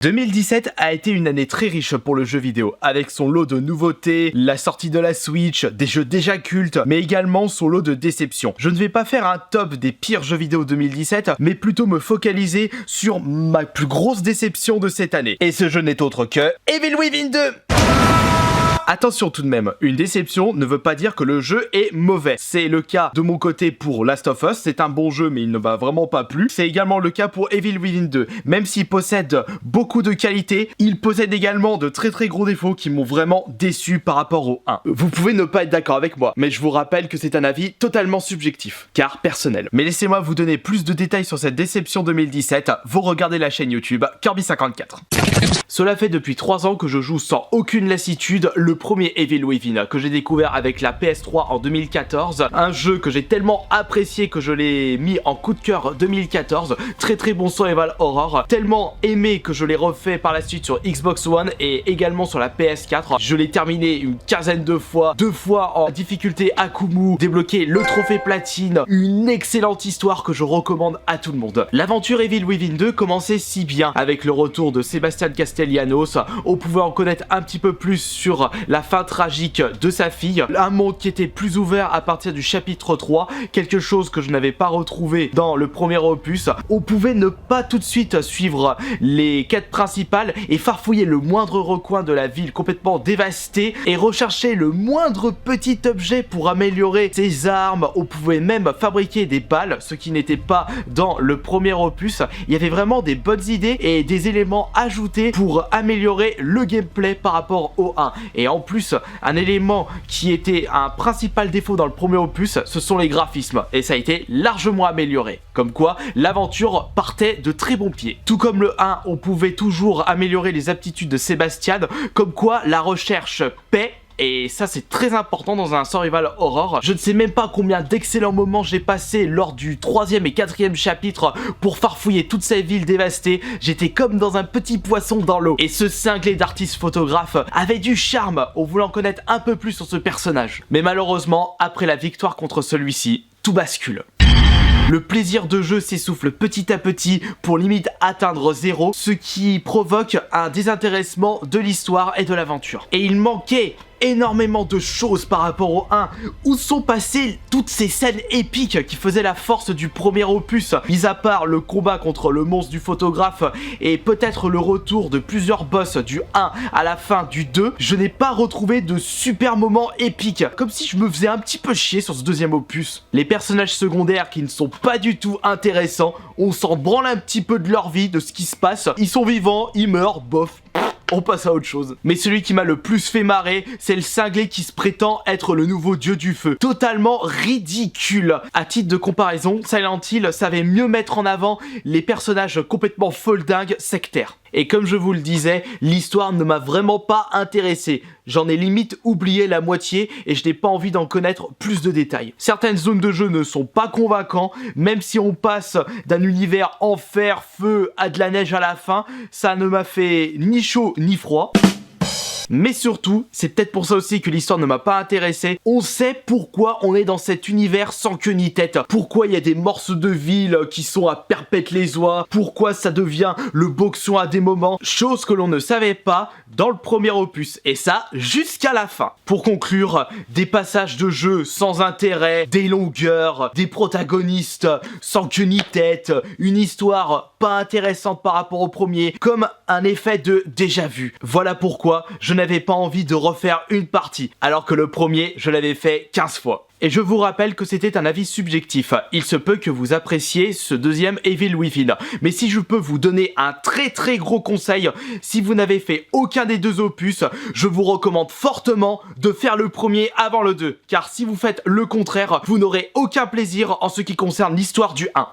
2017 a été une année très riche pour le jeu vidéo, avec son lot de nouveautés, la sortie de la Switch, des jeux déjà cultes, mais également son lot de déceptions. Je ne vais pas faire un top des pires jeux vidéo 2017, mais plutôt me focaliser sur ma plus grosse déception de cette année. Et ce jeu n'est autre que Evil Within 2. Attention tout de même, une déception ne veut pas dire que le jeu est mauvais. C'est le cas de mon côté pour Last of Us, c'est un bon jeu mais il ne m'a vraiment pas plu. C'est également le cas pour Evil Within 2. Même s'il possède beaucoup de qualités, il possède également de très gros défauts qui m'ont vraiment déçu par rapport au 1. Vous pouvez ne pas être d'accord avec moi, mais je vous rappelle que c'est un avis totalement subjectif, car personnel. Mais laissez-moi vous donner plus de détails sur cette déception 2017, vous regardez la chaîne YouTube Kirby54. Cela fait depuis 3 ans que je joue sans aucune lassitude le premier Evil Within que j'ai découvert avec la PS3 en 2014, un jeu que j'ai tellement apprécié que je l'ai mis en coup de cœur 2014, très bon survival horror, tellement aimé que je l'ai refait par la suite sur Xbox One et également sur la PS4. Je l'ai terminé une quinzaine de fois, 2 fois en difficulté Akumu, débloqué le trophée platine, une excellente histoire que je recommande à tout le monde. L'aventure Evil Within 2 commençait si bien avec le retour de Sebastian Castellanos, on pouvait en connaître un petit peu plus sur la fin tragique de sa fille, un monde qui était plus ouvert à partir du chapitre 3, quelque chose que je n'avais pas retrouvé dans le premier opus. On pouvait ne pas tout de suite suivre les quêtes principales et farfouiller le moindre recoin de la ville complètement dévastée et rechercher le moindre petit objet pour améliorer ses armes. On pouvait même fabriquer des balles, ce qui n'était pas dans le premier opus. Il y avait vraiment des bonnes idées et des éléments ajoutés pour améliorer le gameplay par rapport au 1. Et en plus, un élément qui était un principal défaut dans le premier opus, ce sont les graphismes. Et ça a été largement amélioré. Comme quoi, l'aventure partait de très bons pieds. Tout comme le 1, on pouvait toujours améliorer les aptitudes de Sébastien. Comme quoi, la recherche paie. Et ça c'est très important dans un survival horror. Je ne sais même pas combien d'excellents moments j'ai passé lors du 3e et 4e chapitre pour farfouiller toute cette ville dévastée. J'étais comme dans un petit poisson dans l'eau. Et ce cinglé d'artiste photographe avait du charme en voulant connaître un peu plus sur ce personnage. Mais malheureusement, après la victoire contre celui-ci, tout bascule. Le plaisir de jeu s'essouffle petit à petit pour limite atteindre 0, ce qui provoque un désintéressement de l'histoire et de l'aventure. Et il manquait énormément de choses par rapport au 1. Où sont passées toutes ces scènes épiques qui faisaient la force du premier opus? Mis à part le combat contre le monstre du photographe et peut-être le retour de plusieurs boss du 1 à la fin du 2, je n'ai pas retrouvé de super moments épiques. Comme si je me faisais un petit peu chier sur ce deuxième opus. Les personnages secondaires qui ne sont pas du tout intéressants, on s'en branle un petit peu de leur vie, de ce qui se passe. Ils sont vivants, ils meurent, bof. On passe à autre chose. Mais celui qui m'a le plus fait marrer, c'est le cinglé qui se prétend être le nouveau dieu du feu. Totalement ridicule. À titre de comparaison, Silent Hill savait mieux mettre en avant les personnages complètement foldingues sectaires. Et comme je vous le disais, l'histoire ne m'a vraiment pas intéressé. J'en ai limite oublié la moitié et je n'ai pas envie d'en connaître plus de détails. Certaines zones de jeu ne sont pas convaincantes, même si on passe d'un univers enfer, feu à de la neige à la fin, ça ne m'a fait ni chaud ni froid. Mais surtout, c'est peut-être pour ça aussi que l'histoire ne m'a pas intéressé. On sait pourquoi on est dans cet univers sans queue ni tête. Pourquoi il y a des morceaux de ville qui sont à perpète-les-oies. Pourquoi ça devient le boxon à des moments. Chose que l'on ne savait pas dans le premier opus. Et ça, jusqu'à la fin. Pour conclure, des passages de jeu sans intérêt, des longueurs, des protagonistes sans queue ni tête, une histoire pas intéressante par rapport au premier, comme un effet de déjà vu. Voilà pourquoi je n'avais pas envie de refaire une partie, alors que le premier, je l'avais fait 15 fois. Et je vous rappelle que c'était un avis subjectif. Il se peut que vous appréciez ce deuxième Evil Within. Mais si je peux vous donner un très gros conseil, si vous n'avez fait aucun des deux opus, je vous recommande fortement de faire le premier avant le 2. Car si vous faites le contraire, vous n'aurez aucun plaisir en ce qui concerne l'histoire du 1.